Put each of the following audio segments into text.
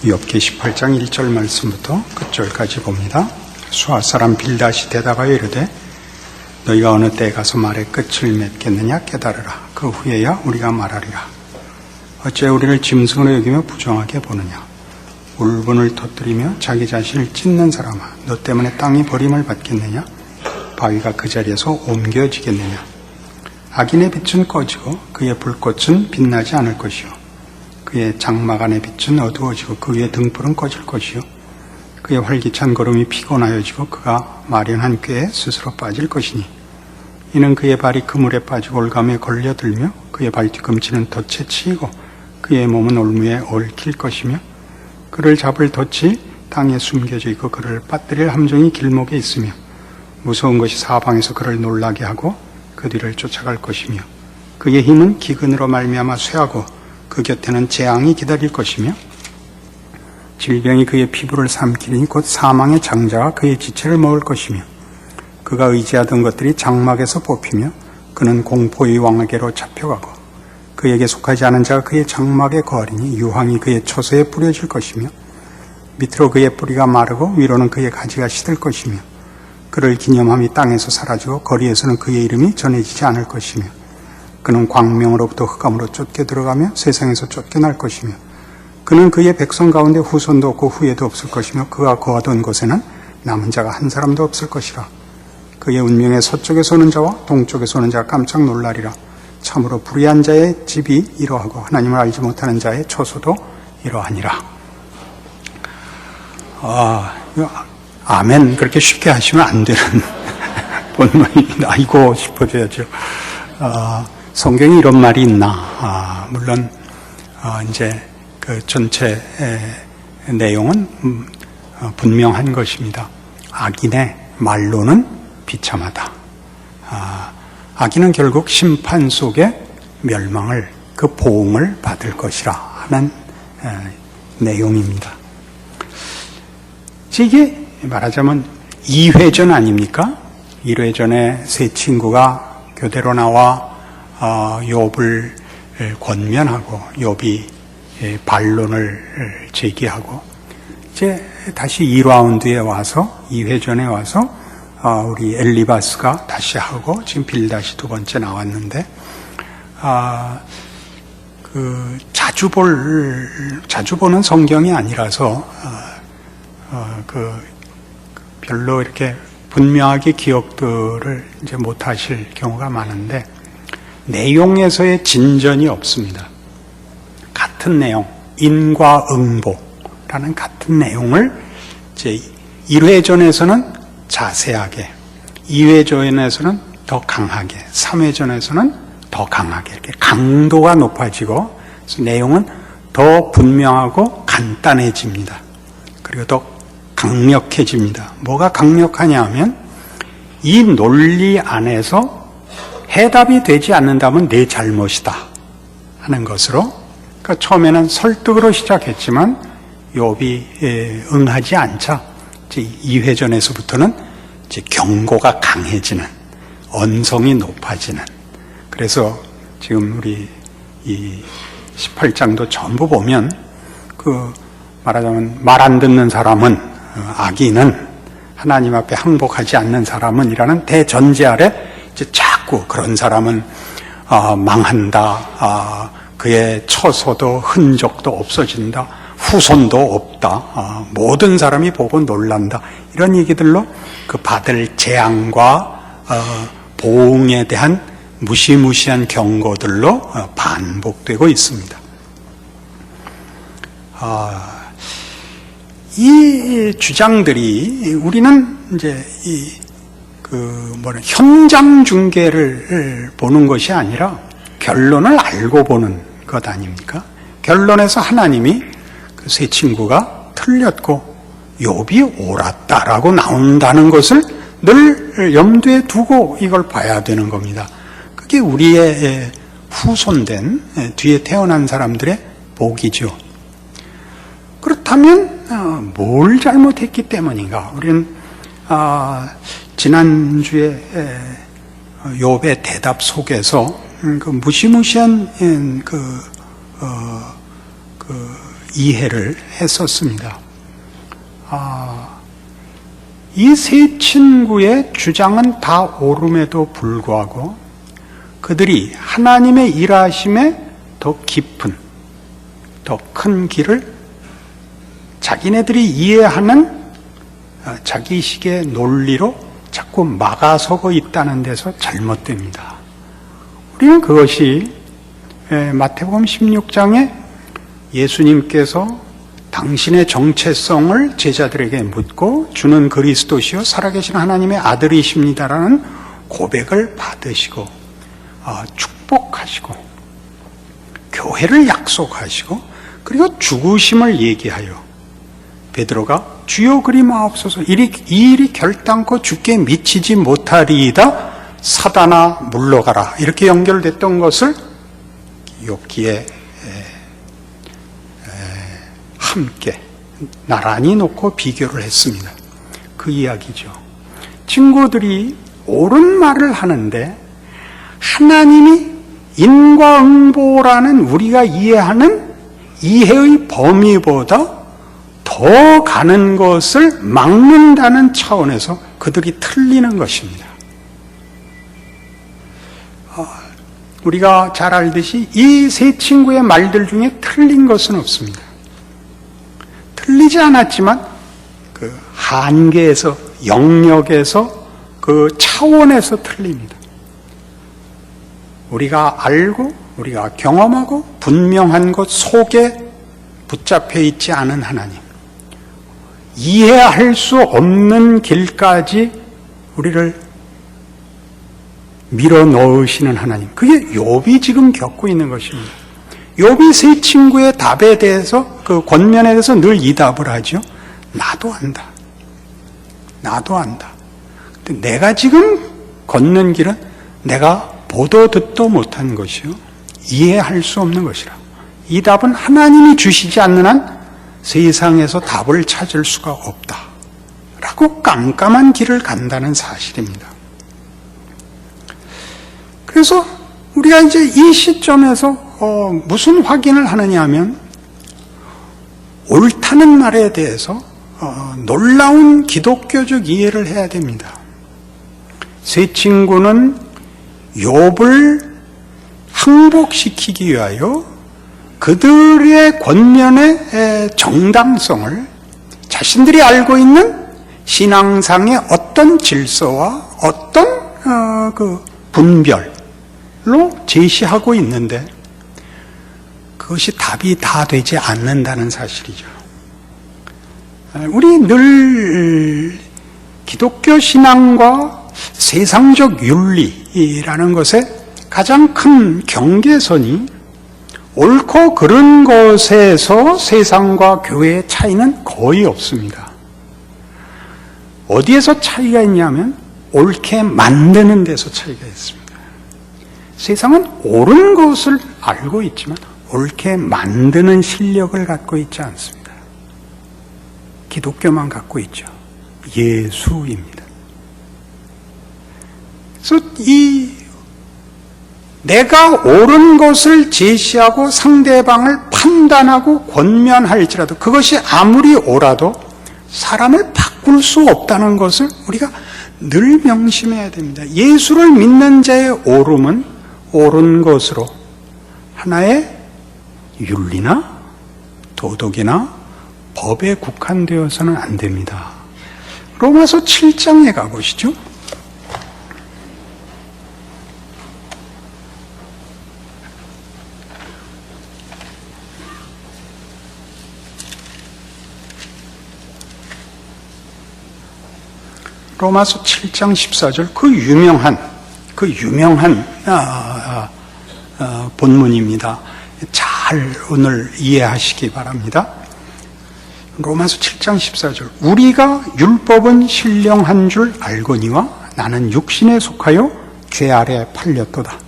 욥기 18장 1절 말씀부터 끝절까지 봅니다. 수아 사람 빌닷이 대답하여 이르되 너희가 어느 때에 가서 말의 끝을 맺겠느냐 깨달으라. 그 후에야 우리가 말하리라. 어째 우리를 짐승으로 여기며 부정하게 보느냐. 울분을 터뜨리며 자기 자신을 찢는 사람아, 너 때문에 땅이 버림을 받겠느냐. 바위가 그 자리에서 옮겨지겠느냐. 악인의 빛은 꺼지고 그의 불꽃은 빛나지 않을 것이요 그의 장막 안의 빛은 어두워지고 그 위에 등불은 꺼질 것이요 그의 활기찬 걸음이 피곤하여지고 그가 마련한 꾀에 스스로 빠질 것이니 이는 그의 발이 그물에 빠지고 올감에 걸려들며 그의 발뒤꿈치는 덫에 치이고 그의 몸은 올무에 얽힐 것이며 그를 잡을 덫이 땅에 숨겨져 있고 그를 빠뜨릴 함정이 길목에 있으며 무서운 것이 사방에서 그를 놀라게 하고 그 뒤를 쫓아갈 것이며 그의 힘은 기근으로 말미암아 쇠하고 그 곁에는 재앙이 기다릴 것이며 질병이 그의 피부를 삼키리니 곧 사망의 장자가 그의 지체를 먹을 것이며 그가 의지하던 것들이 장막에서 뽑히며 그는 공포의 왕에게로 잡혀가고 그에게 속하지 않은 자가 그의 장막에 거하리니 유황이 그의 처소에 뿌려질 것이며 밑으로 그의 뿌리가 마르고 위로는 그의 가지가 시들 것이며 그를 기념함이 땅에서 사라지고 거리에서는 그의 이름이 전해지지 않을 것이며 그는 광명으로부터 흑암으로 쫓겨 들어가며 세상에서 쫓겨날 것이며 그는 그의 백성 가운데 후손도 없고 후예도 없을 것이며 그가 거하던 곳에는 남은 자가 한 사람도 없을 것이라. 그의 운명에 서쪽에서 오는 자와 동쪽에서 오는 자가 깜짝 놀라리라. 참으로 불의한 자의 집이 이러하고 하나님을 알지 못하는 자의 처소도 이러하니라. 아멘 그렇게 쉽게 하시면 안 되는 본문입니다. 아이고 싶어져야죠. 성경에 이런 말이 있나? 물론 이제 그 전체 내용은 분명한 것입니다. 악인의 말로는 비참하다. 악인은 결국 심판 속에 멸망을 그 보응을 받을 것이라 하는 내용입니다. 이게 말하자면 2회전 아닙니까? 1회전에 세 친구가 교대로 나와 욥을 권면하고 욥이 반론을 제기하고 이제 다시 2라운드에 와서 2회전에 와서 우리 엘리바스가 다시 하고 지금 빌닷이 두 번째 나왔는데 자주 보는 성경이 아니라서 별로 이렇게 분명하게 기억들을 이제 못 하실 경우가 많은데 내용에서의 진전이 없습니다. 같은 내용, 인과응보라는 같은 내용을 이제 1회전에서는 자세하게, 2회전에서는 더 강하게, 3회전에서는 더 강하게 이렇게 강도가 높아지고 그래서 내용은 더 분명하고 간단해집니다. 그리고 더 강력해집니다. 뭐가 강력하냐 하면 이 논리 안에서 해답이 되지 않는다면 내 잘못이다 하는 것으로 그러니까 처음에는 설득으로 시작했지만 욥이 응하지 않자 이제 2회전에서부터는 이제 경고가 강해지는 언성이 높아지는 그래서 지금 우리 이 18장도 전부 보면 말하자면 말 안 듣는 사람은 악인은 하나님 앞에 항복하지 않는 사람은 이라는 대전제 아래 이제 자꾸 그런 사람은 망한다. 그의 처소도 흔적도 없어진다. 후손도 없다. 모든 사람이 보고 놀란다. 이런 얘기들로 그 받을 재앙과 보응에 대한 무시무시한 경고들로 반복되고 있습니다. 이 주장들이 우리는 이제 현장 중계를 보는 것이 아니라 결론을 알고 보는 것 아닙니까? 결론에서 하나님이 그 세 친구가 틀렸고 욥이 옳았다라고 나온다는 것을 늘 염두에 두고 이걸 봐야 되는 겁니다. 그게 우리의 후손된 뒤에 태어난 사람들의 복이죠. 그렇다면 뭘 잘못했기 때문인가? 우리는 지난주에 욥의 대답 속에서 그 무시무시한 이해를 했었습니다. 이 세 친구의 주장은 다 옳음에도 불구하고 그들이 하나님의 일하심에 더 깊은, 더 큰 길을 자기네들이 이해하는 자기식의 논리로 자꾸 막아서고 있다는 데서 잘못됩니다. 우리는 그것이 마태복음 16장에 예수님께서 당신의 정체성을 제자들에게 묻고 주는 그리스도시요 살아계신 하나님의 아들이십니다라는 고백을 받으시고 축복하시고 교회를 약속하시고 그리고 죽으심을 얘기하여 베드로가 주여 그리 마옵소서 이 일이 결단코 주께 미치지 못하리이다 사단아 물러가라 이렇게 연결됐던 것을 욥기에 함께 나란히 놓고 비교를 했습니다. 그 이야기죠. 친구들이 옳은 말을 하는데 하나님이 인과응보라는 우리가 이해하는 이해의 범위보다 더 가는 것을 막는다는 차원에서 그들이 틀리는 것입니다. 우리가 잘 알듯이 이 세 친구의 말들 중에 틀린 것은 없습니다. 틀리지 않았지만 그 한계에서, 영역에서, 그 차원에서 틀립니다. 우리가 알고, 우리가 경험하고 분명한 것 속에 붙잡혀 있지 않은 하나님, 이해할 수 없는 길까지 우리를 밀어 넣으시는 하나님, 그게 욥이 지금 겪고 있는 것입니다. 욥이 세 친구의 답에 대해서, 그 권면에 대해서 늘 이 답을 하죠. 나도 안다. 나도 안다. 근데 내가 지금 걷는 길은 내가 보도 듣도 못한 것이요, 이해할 수 없는 것이라. 이 답은 하나님이 주시지 않는 한 세상에서 답을 찾을 수가 없다 라고 깜깜한 길을 간다는 사실입니다. 그래서 우리가 이제 이 시점에서 무슨 확인을 하느냐 하면 옳다는 말에 대해서 놀라운 기독교적 이해를 해야 됩니다. 세 친구는 욥을 항복시키기 위하여 그들의 권면의 정당성을 자신들이 알고 있는 신앙상의 어떤 질서와 어떤 그 분별로 제시하고 있는데 그것이 답이 다 되지 않는다는 사실이죠. 우리 늘 기독교 신앙과 세상적 윤리라는 것의 가장 큰 경계선이 옳고 그른 것에서 세상과 교회의 차이는 거의 없습니다. 어디에서 차이가 있냐면 옳게 만드는 데서 차이가 있습니다. 세상은 옳은 것을 알고 있지만 옳게 만드는 실력을 갖고 있지 않습니다. 기독교만 갖고 있죠. 예수입니다. 그래서 내가 옳은 것을 제시하고 상대방을 판단하고 권면할지라도 그것이 아무리 옳아도 사람을 바꿀 수 없다는 것을 우리가 늘 명심해야 됩니다. 예수를 믿는 자의 옳음은 옳은 것으로 하나의 윤리나 도덕이나 법에 국한되어서는 안 됩니다. 로마서 7장에 가보시죠. 로마서 7장 14절 그 유명한 본문입니다. 잘 오늘 이해하시기 바랍니다. 로마서 7장 14절 우리가 율법은 신령한 줄 알거니와 나는 육신에 속하여 죄 아래 팔렸도다.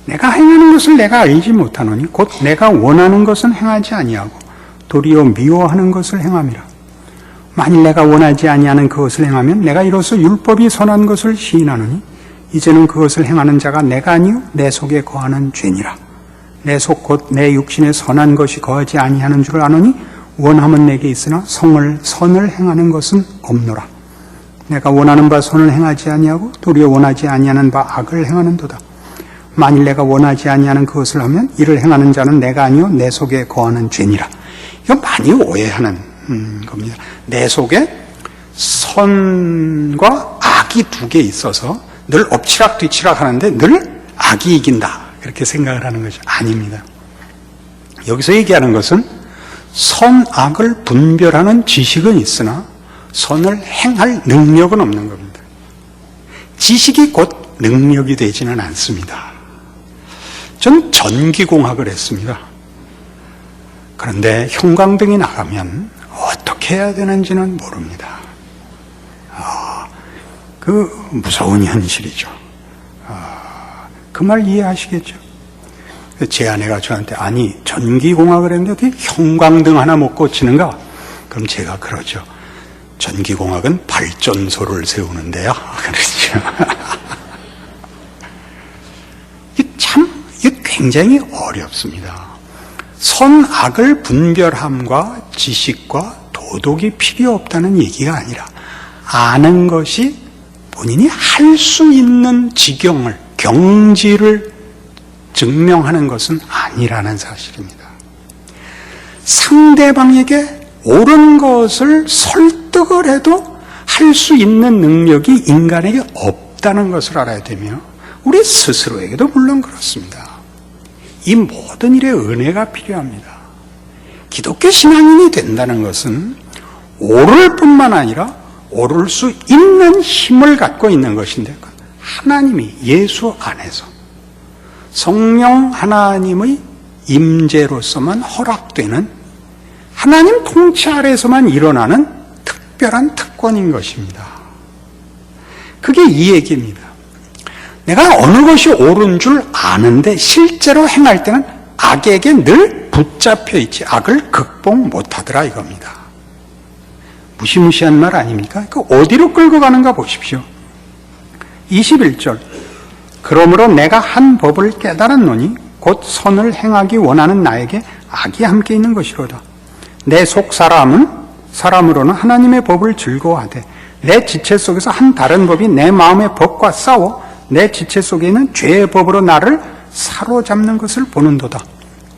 내가 행하는 것을 내가 알지 못하노니 곧 내가 원하는 것은 행하지 아니하고 도리어 미워하는 것을 행함이라. 만일 내가 원하지 아니하는 그것을 행하면 내가 이로써 율법이 선한 것을 시인하노니 이제는 그것을 행하는 자가 내가 아니요 내 속에 거하는 죄니라. 내 속 곧 내 육신에 선한 것이 거하지 아니하는 줄 아노니 원함은 내게 있으나 선을 행하는 것은 없노라. 내가 원하는 바 선을 행하지 아니하고 도리어 원하지 아니하는 바 악을 행하는도다. 만일 내가 원하지 아니하는 그것을 하면 이를 행하는 자는 내가 아니요 내 속에 거하는 죄니라. 이건 많이 오해하는 겁니다. 내 속에 선과 악이 두 개 있어서 늘 엎치락 뒤치락 하는데 늘 악이 이긴다, 그렇게 생각을 하는 것이 아닙니다. 여기서 얘기하는 것은 선악을 분별하는 지식은 있으나 선을 행할 능력은 없는 겁니다. 지식이 곧 능력이 되지는 않습니다. 전 전기공학을 했습니다. 그런데 형광등이 나가면 어떻게 해야 되는지는 모릅니다. 그 무서운 현실이죠. 그 말 이해하시겠죠? 제 아내가 저한테 아니 전기공학을 했는데 어떻게 형광등 하나 못 고치는가? 그럼 제가 그러죠. 전기공학은 발전소를 세우는데요. 그렇죠. 이게 굉장히 어렵습니다. 선악을 분별함과 지식과 도덕이 필요 없다는 얘기가 아니라 아는 것이 본인이 할 수 있는 지경을, 경지를 증명하는 것은 아니라는 사실입니다. 상대방에게 옳은 것을 설득을 해도 할 수 있는 능력이 인간에게 없다는 것을 알아야 되며 우리 스스로에게도 물론 그렇습니다. 이 모든 일에 은혜가 필요합니다. 기독교 신앙인이 된다는 것은 옳을 뿐만 아니라 옳을 수 있는 힘을 갖고 있는 것인데 하나님이 예수 안에서 성령 하나님의 임재로서만 허락되는 하나님 통치 아래에서만 일어나는 특별한 특권인 것입니다. 그게 이 얘기입니다. 내가 어느 것이 옳은 줄 아는데 실제로 행할 때는 악에게 늘 붙잡혀 있지 악을 극복 못하더라 이겁니다. 무시무시한 말 아닙니까? 그 어디로 끌고 가는가 보십시오. 21절 그러므로 내가 한 법을 깨달았노니 곧 선을 행하기 원하는 나에게 악이 함께 있는 것이로다. 내 속 사람으로는 하나님의 법을 즐거워하되 내 지체 속에서 한 다른 법이 내 마음의 법과 싸워 내 지체 속에 있는 죄의 법으로 나를 사로잡는 것을 보는도다.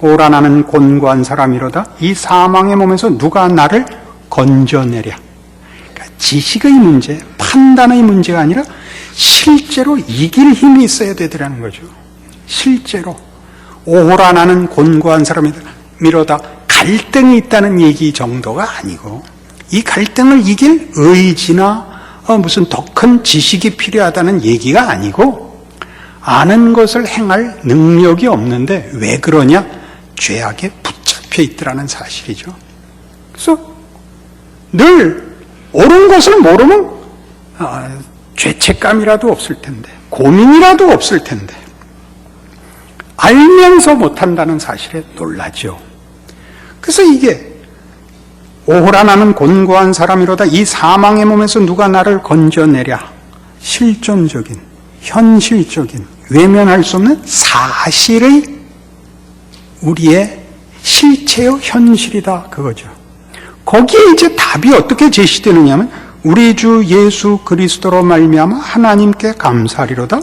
오라 나는 곤고한 사람이로다. 이 사망의 몸에서 누가 나를 건져내랴. 그러니까 지식의 문제, 판단의 문제가 아니라 실제로 이길 힘이 있어야 되더라는 거죠. 실제로 오라 나는 곤고한 사람이로다. 갈등이 있다는 얘기 정도가 아니고 이 갈등을 이길 의지나 무슨 더 큰 지식이 필요하다는 얘기가 아니고 아는 것을 행할 능력이 없는데 왜 그러냐? 죄악에 붙잡혀 있더라는 사실이죠. 그래서 늘 옳은 것을 모르면 죄책감이라도 없을 텐데 고민이라도 없을 텐데 알면서 못한다는 사실에 놀라죠. 그래서 이게 오호라 나는 곤고한 사람이로다. 이 사망의 몸에서 누가 나를 건져내랴. 실존적인, 현실적인, 외면할 수 없는 사실의 우리의 실체의 현실이다 그거죠. 거기에 이제 답이 어떻게 제시되느냐면 우리 주 예수 그리스도로 말미암아 하나님께 감사하리로다.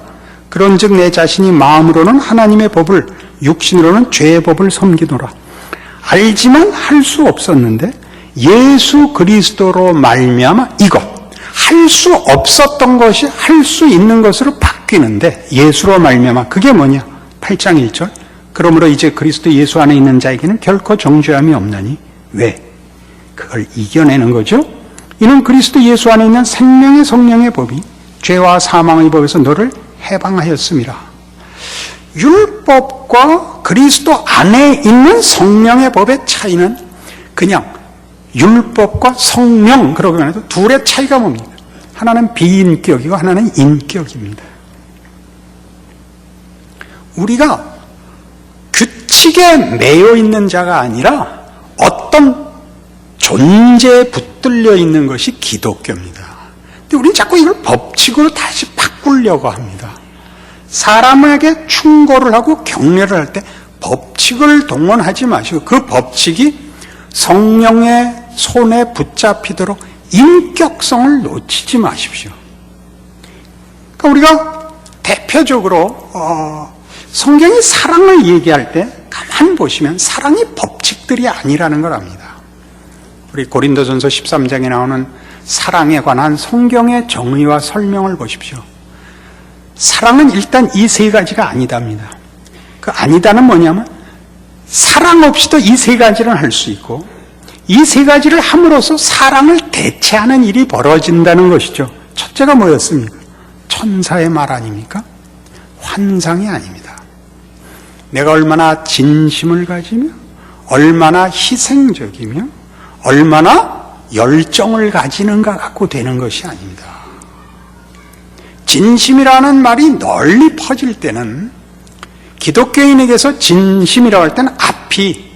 그런즉 내 자신이 마음으로는 하나님의 법을 육신으로는 죄의 법을 섬기노라. 알지만 할 수 없었는데 예수 그리스도로 말미암아 이것 할 수 없었던 것이 할 수 있는 것으로 바뀌는데 예수로 말미암아 그게 뭐냐? 8장 1절 그러므로 이제 그리스도 예수 안에 있는 자에게는 결코 정죄함이 없나니 왜? 그걸 이겨내는 거죠. 이는 그리스도 예수 안에 있는 생명의 성령의 법이 죄와 사망의 법에서 너를 해방하였음이라. 율법과 그리스도 안에 있는 성령의 법의 차이는 그냥 율법과 성령 그러기만 해도 둘의 차이가 뭡니까? 하나는 비인격이고 하나는 인격입니다. 우리가 규칙에 매여 있는 자가 아니라 어떤 존재에 붙들려 있는 것이 기독교입니다. 근데 우리는 자꾸 이걸 법칙으로 다시 바꾸려고 합니다. 사람에게 충고를 하고 격려를 할 때 법칙을 동원하지 마시고 그 법칙이 성령의 손에 붙잡히도록 인격성을 놓치지 마십시오. 그러니까 우리가 대표적으로 성경이 사랑을 얘기할 때 가만 보시면 사랑이 법칙들이 아니라는 걸 압니다. 우리 고린도전서 13장에 나오는 사랑에 관한 성경의 정의와 설명을 보십시오. 사랑은 일단 이 세 가지가 아니답니다. 그 아니다는 뭐냐면 사랑 없이도 이 세 가지를 할 수 있고 이 세 가지를 함으로써 사랑을 대체하는 일이 벌어진다는 것이죠. 첫째가 뭐였습니까? 천사의 말 아닙니까? 환상이 아닙니다. 내가 얼마나 진심을 가지며 얼마나 희생적이며 얼마나 열정을 가지는가 갖고 되는 것이 아닙니다. 진심이라는 말이 널리 퍼질 때는 기독교인에게서 진심이라고 할 때는 앞이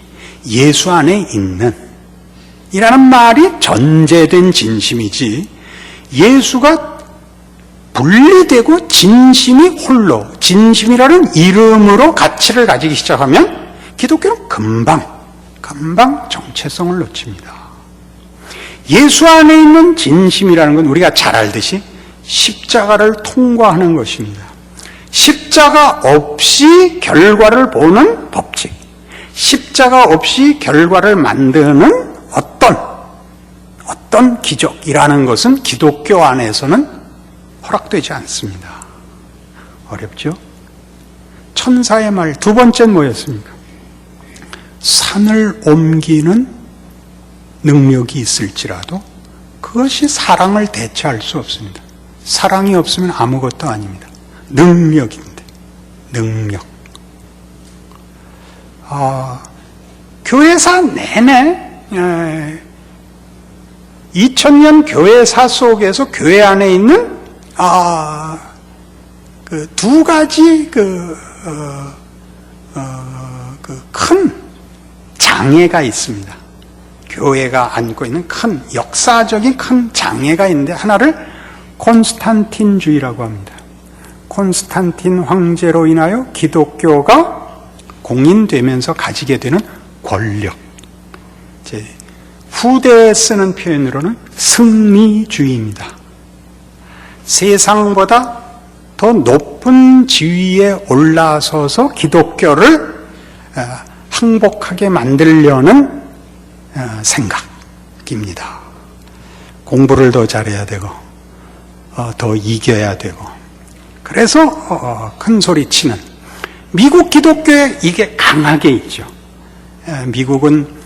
예수 안에 있는 이라는 말이 전제된 진심이지 예수가 분리되고 진심이 홀로 진심이라는 이름으로 가치를 가지기 시작하면 기독교는 금방 정체성을 놓칩니다. 예수 안에 있는 진심이라는 건 우리가 잘 알듯이 십자가를 통과하는 것입니다. 십자가 없이 결과를 보는 법칙, 십자가 없이 결과를 만드는 어떤 기적이라는 것은 기독교 안에서는 허락되지 않습니다. 어렵죠? 천사의 말 두 번째는 뭐였습니까? 산을 옮기는 능력이 있을지라도 그것이 사랑을 대체할 수 없습니다. 사랑이 없으면 아무것도 아닙니다. 능력인데, 능력. 교회사 내내 2000년 교회사 속에서 교회 안에 있는 그 두 가지 큰 장애가 있습니다. 교회가 안고 있는 큰 역사적인 큰 장애가 있는데 하나를 콘스탄틴주의라고 합니다. 콘스탄틴 황제로 인하여 기독교가 공인되면서 가지게 되는 권력. 후대에 쓰는 표현으로는 승리주의입니다. 세상보다 더 높은 지위에 올라서서 기독교를 항복하게 만들려는 생각입니다. 공부를 더 잘해야 되고 더 이겨야 되고 그래서 큰 소리 치는 미국 기독교에 이게 강하게 있죠. 미국은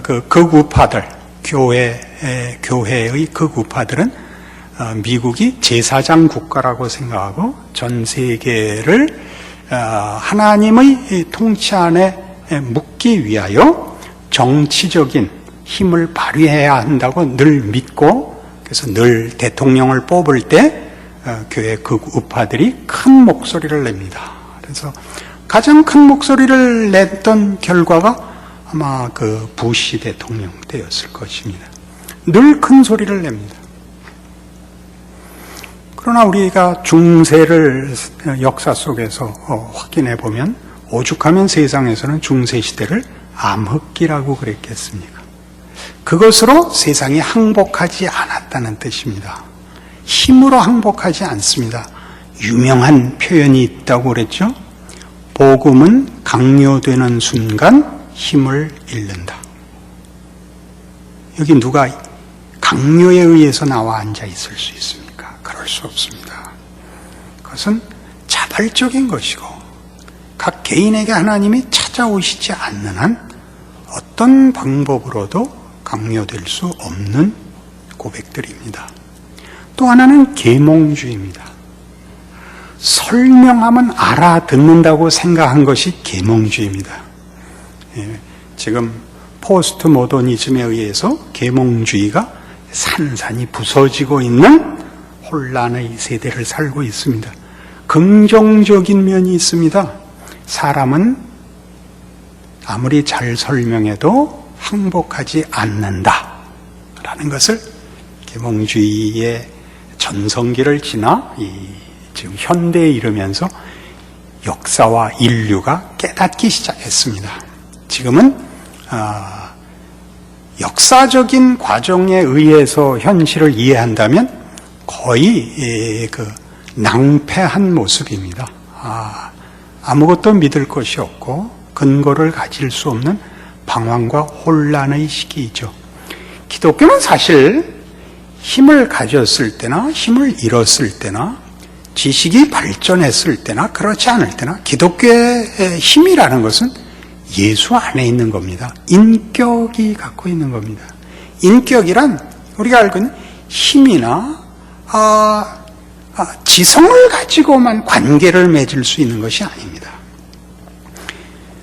그 극우파들 교회의 극우파들은 미국이 제사장 국가라고 생각하고 전 세계를 하나님의 통치 안에 묶기 위하여 정치적인 힘을 발휘해야 한다고 늘 믿고 그래서 늘 대통령을 뽑을 때 교회 극우파들이 큰 목소리를 냅니다. 그래서 가장 큰 목소리를 냈던 결과가 아마 그 부시 대통령 때였을 것입니다. 늘 큰 소리를 냅니다. 그러나 우리가 중세를 역사 속에서 확인해 보면 오죽하면 세상에서는 중세 시대를 암흑기라고 그랬겠습니까? 그것으로 세상이 항복하지 않았다는 뜻입니다. 힘으로 항복하지 않습니다. 유명한 표현이 있다고 그랬죠? 복음은 강요되는 순간 힘을 잃는다. 여기 누가 강요에 의해서 나와 앉아 있을 수 있습니까? 그럴 수 없습니다. 그것은 자발적인 것이고 각 개인에게 하나님이 찾아오시지 않는 한 어떤 방법으로도 강요될 수 없는 고백들입니다. 또 하나는 계몽주의입니다. 설명하면 알아듣는다고 생각한 것이 계몽주의입니다. 지금 포스트 모더니즘에 의해서 계몽주의가 산산이 부서지고 있는 혼란의 세대를 살고 있습니다. 긍정적인 면이 있습니다. 사람은 아무리 잘 설명해도 항복하지 않는다라는 것을 계몽주의의 전성기를 지나 지금 현대에 이르면서 역사와 인류가 깨닫기 시작했습니다. 지금은 역사적인 과정에 의해서 현실을 이해한다면 거의 낭패한 모습입니다. 아무것도 믿을 것이 없고 근거를 가질 수 없는 방황과 혼란의 시기이죠. 기독교는 사실 힘을 가졌을 때나 힘을 잃었을 때나 지식이 발전했을 때나 그렇지 않을 때나 기독교의 힘이라는 것은 예수 안에 있는 겁니다. 인격이 갖고 있는 겁니다. 인격이란 우리가 알고 있는 힘이나 지성을 가지고만 관계를 맺을 수 있는 것이 아닙니다.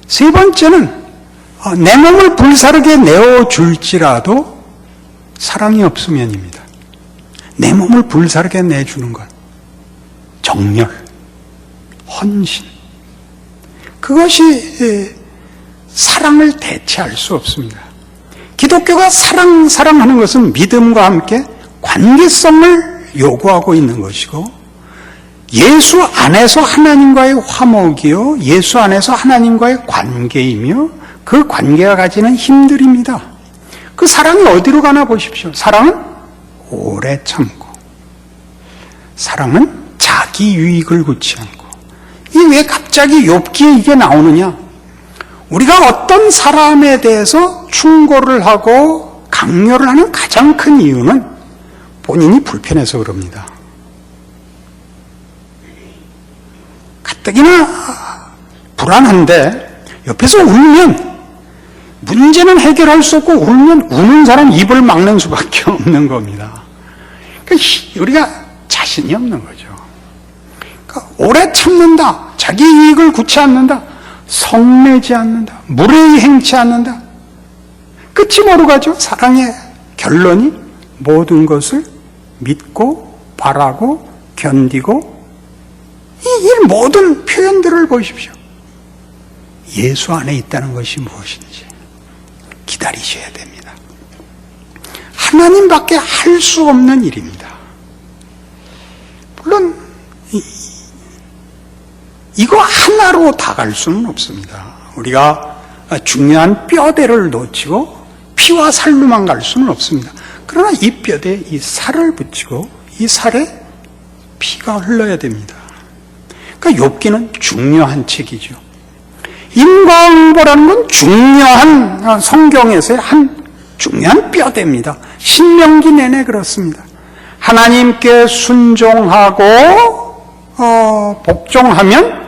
세 번째는 내 몸을 불사르게 내어줄지라도 사랑이 없으면입니다. 내 몸을 불사르게 내주는 것, 정열, 헌신, 그것이 사랑을 대체할 수 없습니다. 기독교가 사랑하는 것은 믿음과 함께 관계성을 요구하고 있는 것이고, 예수 안에서 하나님과의 화목이요, 예수 안에서 하나님과의 관계이며 그 관계가 가지는 힘들입니다. 그 사랑이 어디로 가나 보십시오. 사랑은 오래 참고, 사랑은 자기 유익을 굳지 않고. 이 왜 갑자기 욥기에 이게 나오느냐? 우리가 어떤 사람에 대해서 충고를 하고 강요를 하는 가장 큰 이유는 본인이 불편해서 그럽니다. 가뜩이나 불안한데 옆에서 울면 문제는 해결할 수 없고 울면 우는 사람 입을 막는 수밖에 없는 겁니다. 그러니까 우리가 자신이 없는 거죠. 그러니까 오래 참는다. 자기 이익을 굳지 않는다. 성내지 않는다. 무례히 행치 않는다. 끝이 뭐로 가죠? 사랑의 결론이 모든 것을 믿고 바라고 견디고, 이 모든 표현들을 보십시오. 예수 안에 있다는 것이 무엇인지 기다리셔야 됩니다. 하나님밖에 할 수 없는 일입니다. 물론 이거 하나로 다 갈 수는 없습니다. 우리가 중요한 뼈대를 놓치고 피와 살로만 갈 수는 없습니다. 그러나 이 뼈대에 이 살을 붙이고 이 살에 피가 흘러야 됩니다. 그러니까 욥기는 중요한 책이죠. 인과응보라는 건 중요한, 성경에서의 한 중요한 뼈대입니다. 신명기 내내 그렇습니다. 하나님께 순종하고 복종하면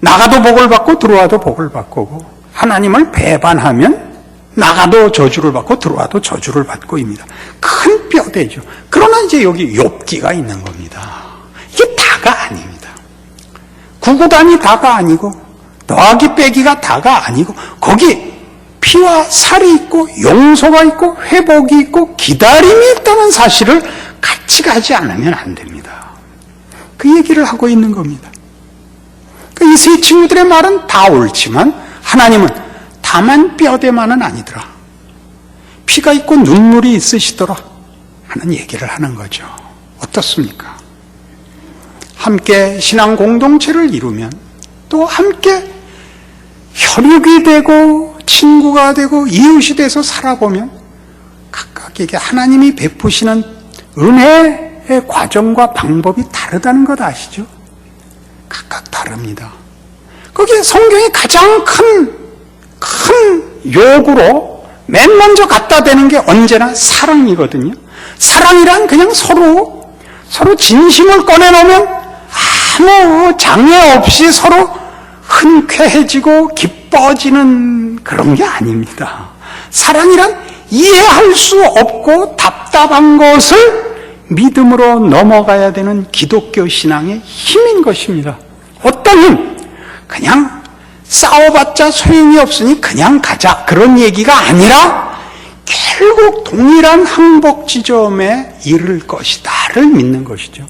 나가도 복을 받고 들어와도 복을 받고, 하나님을 배반하면 나가도 저주를 받고 들어와도 저주를 받고입니다. 큰 뼈대죠. 그러나 이제 여기 욥기가 있는 겁니다. 이게 다가 아닙니다. 구구단이 다가 아니고 더하기 빼기가 다가 아니고, 거기 피와 살이 있고 용서가 있고 회복이 있고 기다림이 있다는 사실을 같이 가지 않으면 안 됩니다. 그 얘기를 하고 있는 겁니다. 이 세 친구들의 말은 다 옳지만 하나님은 다만 뼈대만은 아니더라, 피가 있고 눈물이 있으시더라 하는 얘기를 하는 거죠. 어떻습니까? 함께 신앙 공동체를 이루면, 또 함께 혈육이 되고 친구가 되고 이웃이 돼서 살아보면 각각에게 하나님이 베푸시는 은혜의 과정과 방법이 다르다는 것 아시죠? 각각 다릅니다. 거기에 성경이 가장 큰 욕으로 맨 먼저 갖다 대는 게 언제나 사랑이거든요. 사랑이란 그냥 서로 진심을 꺼내놓으면 아무 장애 없이 서로 흔쾌해지고 기뻐지는 그런 게 아닙니다. 사랑이란 이해할 수 없고 답답한 것을 믿음으로 넘어가야 되는 기독교 신앙의 힘인 것입니다. 어떤 힘? 그냥 싸워봤자 소용이 없으니 그냥 가자, 그런 얘기가 아니라 결국 동일한 항복 지점에 이를 것이다를 믿는 것이죠.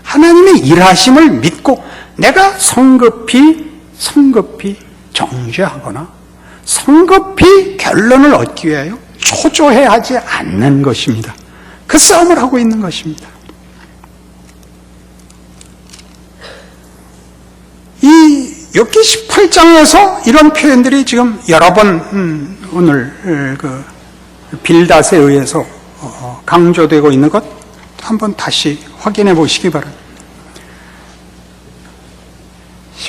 하나님의 일하심을 믿고 내가 성급히 정죄하거나 성급히 결론을 얻기 위하여 초조해하지 않는 것입니다. 그 싸움을 하고 있는 것입니다. 이 욥기 18장에서 이런 표현들이 지금 여러 번 오늘 그 빌닷에 의해서 강조되고 있는 것 한번 다시 확인해 보시기 바랍니다.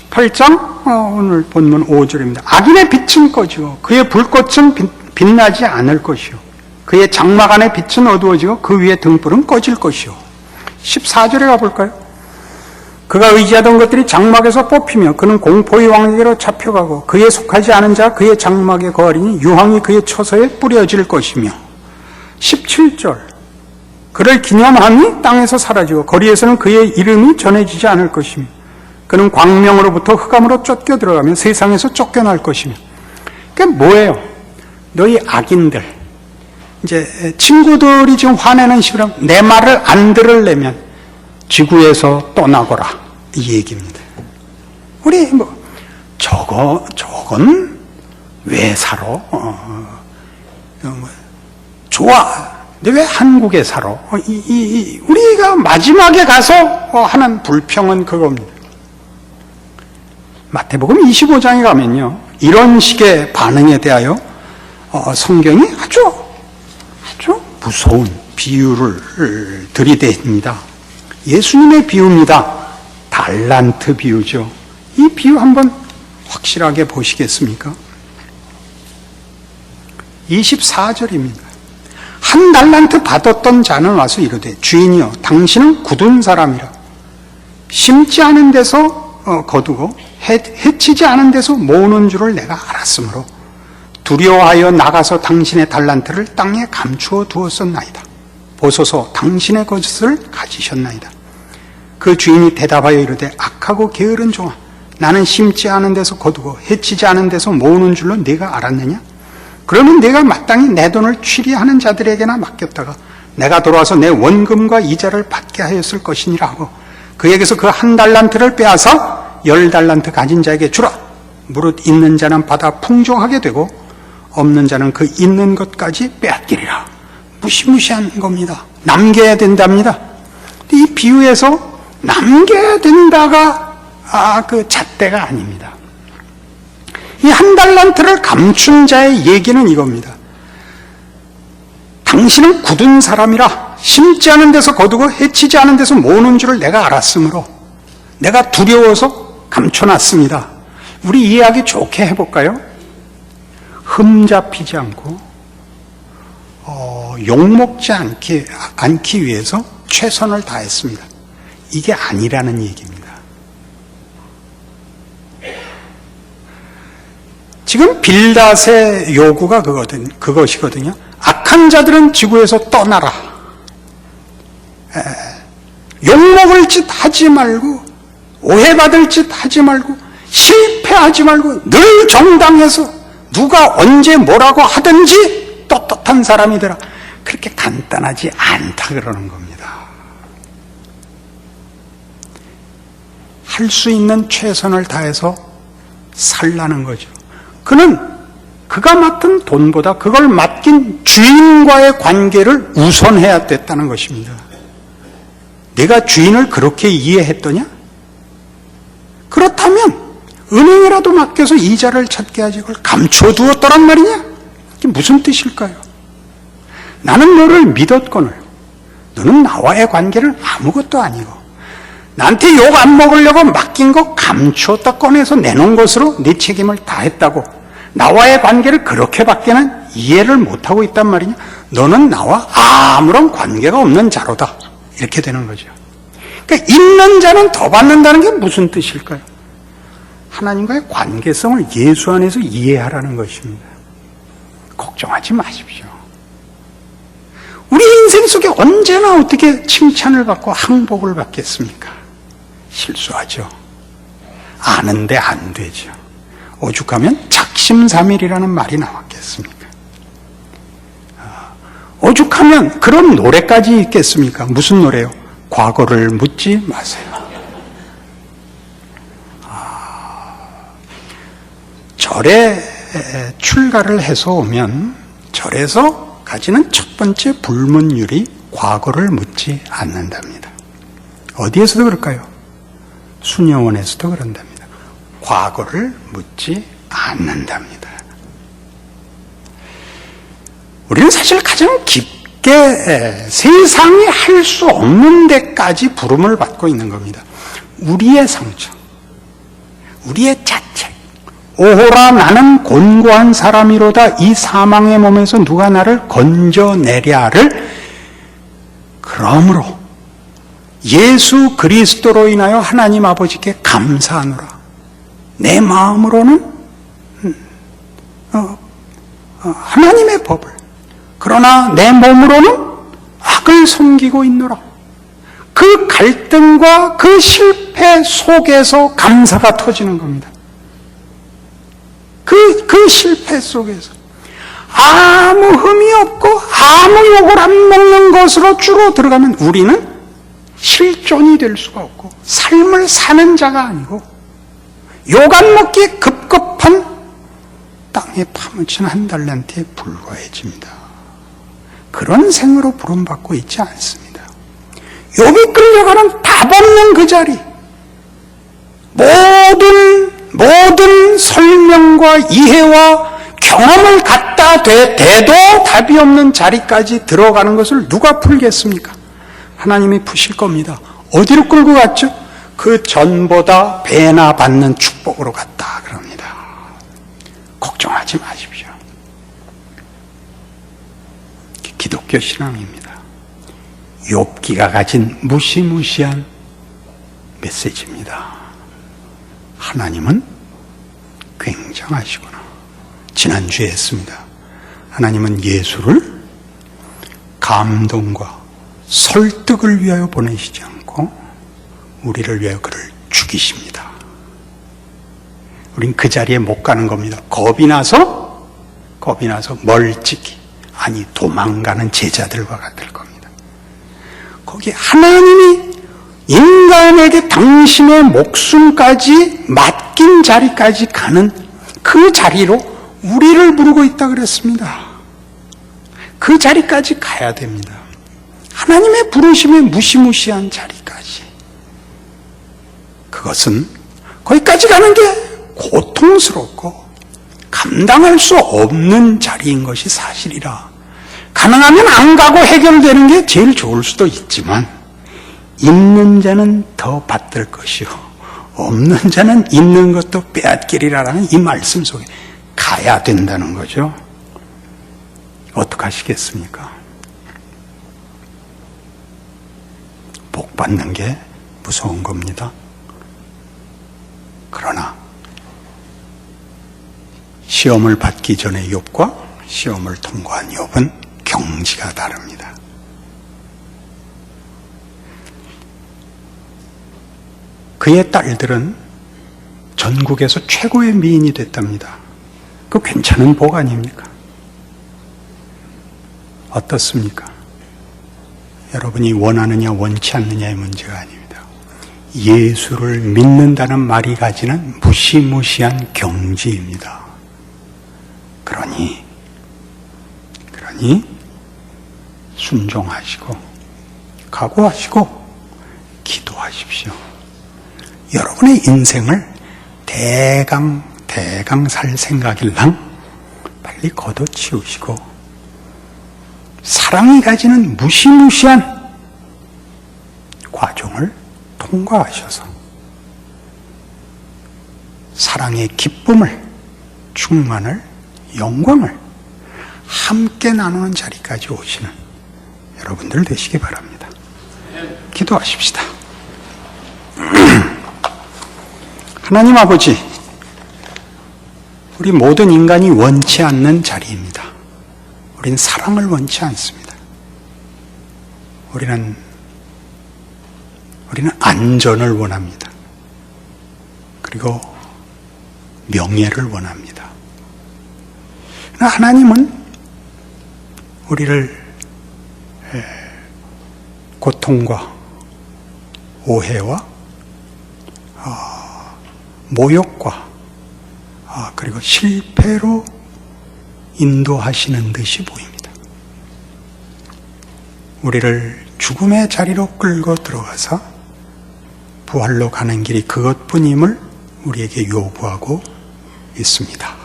18장 오늘 본문 5절입니다. 악인의 빛은 꺼지고 그의 불꽃은 빛나지 않을 것이요 그의 장막 안의 빛은 어두워지고 그 위에 등불은 꺼질 것이요. 14절에 가볼까요? 그가 의지하던 것들이 장막에서 뽑히며 그는 공포의 왕에게로 잡혀가고 그에 속하지 않은 자 그의 장막에 거하리니 유황이 그의 처소에 뿌려질 것이며. 17절 그를 기념함이 땅에서 사라지고 거리에서는 그의 이름이 전해지지 않을 것이며 그는 광명으로부터 흑암으로 쫓겨 들어가며 세상에서 쫓겨날 것이며. 그게 뭐예요? 너희 악인들, 이제 친구들이 지금 화내는 식으로 내 말을 안 들으려면 지구에서 떠나거라 이 얘기입니다. 우리 저건 왜 살아? 좋아. 근데 왜 한국에 살아? 우리가 마지막에 가서 하는 불평은 그겁니다. 마태복음 25장에 가면요, 이런 식의 반응에 대하여 성경이 아주 무서운 비유를 들이댑니다. 예수님의 비유입니다. 달란트 비유죠. 이 비유 한번 확실하게 보시겠습니까? 24절입니다. 한 달란트 받았던 자는 와서 이르되 주인이여 당신은 굳은 사람이라 심지 않은 데서 거두고 해치지 않은 데서 모으는 줄을 내가 알았으므로 두려워하여 나가서 당신의 달란트를 땅에 감추어 두었었나이다. 보소서 당신의 것을 가지셨나이다. 그 주인이 대답하여 이르되 악하고 게으른 종아 나는 심지 않은 데서 거두고 해치지 않은 데서 모으는 줄로 네가 알았느냐? 그러면 내가 마땅히 내 돈을 취리하는 자들에게나 맡겼다가 내가 돌아와서 내 원금과 이자를 받게 하였을 것이니라 하고 그에게서 그 한 달란트를 빼앗아 10달란트 가진 자에게 주라. 무릇 있는 자는 받아 풍족하게 되고 없는 자는 그 있는 것까지 빼앗기리라. 무시무시한 겁니다. 남겨야 된답니다. 이 비유에서 남겨야 된다가 그 잣대가 아닙니다. 이 한 달란트를 감춘 자의 얘기는 이겁니다. 당신은 굳은 사람이라 심지 않은 데서 거두고 해치지 않은 데서 모으는 줄을 내가 알았으므로 내가 두려워서 감춰놨습니다. 우리 이해하기 좋게 해볼까요? 흠잡히지 않고 욕먹지 않기 위해서 최선을 다했습니다. 이게 아니라는 얘기입니다. 지금 빌닷의 요구가 그것이거든요. 악한 자들은 지구에서 떠나라. 욕먹을 짓 하지 말고 오해받을 짓 하지 말고 실패하지 말고 늘 정당해서 누가 언제 뭐라고 하든지 떳떳한 사람이 되라. 그렇게 간단하지 않다 그러는 겁니다. 할 수 있는 최선을 다해서 살라는 거죠. 그는 그가 맡은 돈보다 그걸 맡긴 주인과의 관계를 우선해야 됐다는 것입니다. 내가 주인을 그렇게 이해했더냐? 그렇다면 은행이라도 맡겨서 이자를 찾게 하지 그걸 감춰두었더란 말이냐? 이게 무슨 뜻일까요? 나는 너를 믿었거늘 너는 나와의 관계는 아무것도 아니고 나한테 욕 안 먹으려고 맡긴 거 감추었다 꺼내서 내놓은 것으로 네 책임을 다했다고 나와의 관계를 그렇게밖에는 이해를 못하고 있단 말이냐? 너는 나와 아무런 관계가 없는 자로다. 이렇게 되는 거죠. 그러니까 있는 자는 더 받는다는 게 무슨 뜻일까요? 하나님과의 관계성을 예수 안에서 이해하라는 것입니다. 걱정하지 마십시오. 우리 인생 속에 언제나 어떻게 칭찬을 받고 항복을 받겠습니까? 실수하죠. 아는데 안 되죠. 오죽하면 작심삼일이라는 말이 나왔겠습니까? 오죽하면 그런 노래까지 있겠습니까? 무슨 노래요? 과거를 묻지 마세요. 절에 출가를 해서 오면 절에서 가지는 첫 번째 불문율이 과거를 묻지 않는답니다. 어디에서도 그럴까요? 수녀원에서도 그런답니다. 과거를 묻지 않는답니다. 우리는 사실 가장 깊게 세상이 할 수 없는 데까지 부름을 받고 있는 겁니다. 우리의 상처, 우리의 자책, 오호라 나는 곤고한 사람이로다 이 사망의 몸에서 누가 나를 건져내랴를 그러므로 예수 그리스도로 인하여 하나님 아버지께 감사하노라. 내 마음으로는 하나님의 법을, 그러나 내 몸으로는 악을 섬기고 있노라. 그 갈등과 그 실패 속에서 감사가 터지는 겁니다. 그 실패 속에서 아무 흠이 없고 아무 욕을 안 먹는 것으로 주로 들어가면 우리는 실존이 될 수가 없고 삶을 사는 자가 아니고 욕 안 먹기에 급급한 땅에 파묻힌 한 달란트에 불과해집니다. 그런 생으로 부름받고 있지 않습니다. 욕이 끌려가는 답 없는 그 자리, 모든 설명과 이해와 경험을 갖다 대도 답이 없는 자리까지 들어가는 것을 누가 풀겠습니까? 하나님이 푸실 겁니다. 어디로 끌고 갔죠? 그 전보다 배나 받는 축복으로 갔다 그럽니다. 걱정하지 마십시오. 기독교 신앙입니다. 욥기가 가진 무시무시한 메시지입니다. 하나님은 굉장하시구나. 지난주에 했습니다. 하나님은 예수를 감동과 설득을 위하여 보내시지 않고 우리를 위하여 그를 죽이십니다. 우린 그 자리에 못 가는 겁니다. 겁이 나서 멀찍이, 아니 도망가는 제자들과 같을 겁니다. 거기 하나님이 인간에게 당신의 목숨까지 맡긴 자리까지 가는 그 자리로 우리를 부르고 있다 그랬습니다. 그 자리까지 가야 됩니다. 하나님의 부르심의 무시무시한 자리까지. 그것은 거기까지 가는 게 고통스럽고 감당할 수 없는 자리인 것이 사실이라. 가능하면 안 가고 해결되는 게 제일 좋을 수도 있지만 있는 자는 더 받들 것이요 없는 자는 있는 것도 빼앗기리라라는 이 말씀 속에 가야 된다는 거죠. 어떡하시겠습니까? 복 받는 게 무서운 겁니다. 그러나 시험을 받기 전에 욥과 시험을 통과한 욥은 경지가 다릅니다. 그의 딸들은 전국에서 최고의 미인이 됐답니다. 그 괜찮은 복 아닙니까? 어떻습니까? 여러분이 원하느냐 원치 않느냐의 문제가 아닙니다. 예수를 믿는다는 말이 가지는 무시무시한 경지입니다. 그러니 순종하시고 각오하시고 기도하십시오. 여러분의 인생을 대강 살 생각일랑 빨리 걷어치우시고 사랑이 가지는 무시무시한 과정을 통과하셔서 사랑의 기쁨을, 충만을, 영광을 함께 나누는 자리까지 오시는 여러분들 되시기 바랍니다. 기도하십시다. 하나님 아버지, 우리 모든 인간이 원치 않는 자리입니다. 우리는 사랑을 원치 않습니다. 우리는 안전을 원합니다. 그리고 명예를 원합니다. 그러나 하나님은 우리를 고통과 오해와 모욕과 그리고 실패로 인도하시는 듯이 보입니다. 우리를 죽음의 자리로 끌고 들어가서 부활로 가는 길이 그것뿐임을 우리에게 요구하고 있습니다.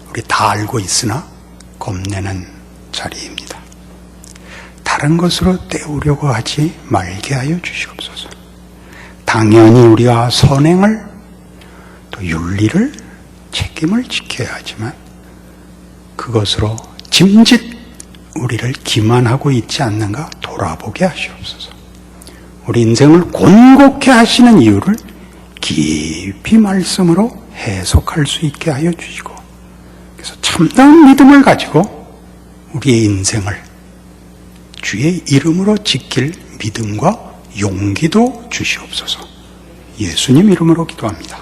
우리 다 알고 있으나 겁내는 자리입니다. 다른 것으로 때우려고 하지 말게 하여 주시옵소서. 당연히 우리가 선행을 또 윤리를 책임을 지켜야 하지만 그것으로 짐짓 우리를 기만하고 있지 않는가 돌아보게 하시옵소서. 우리 인생을 곤곡해 하시는 이유를 깊이 말씀으로 해석할 수 있게 하여 주시고, 그래서 참다운 믿음을 가지고 우리의 인생을 주의 이름으로 지킬 믿음과 용기도 주시옵소서. 예수님 이름으로 기도합니다.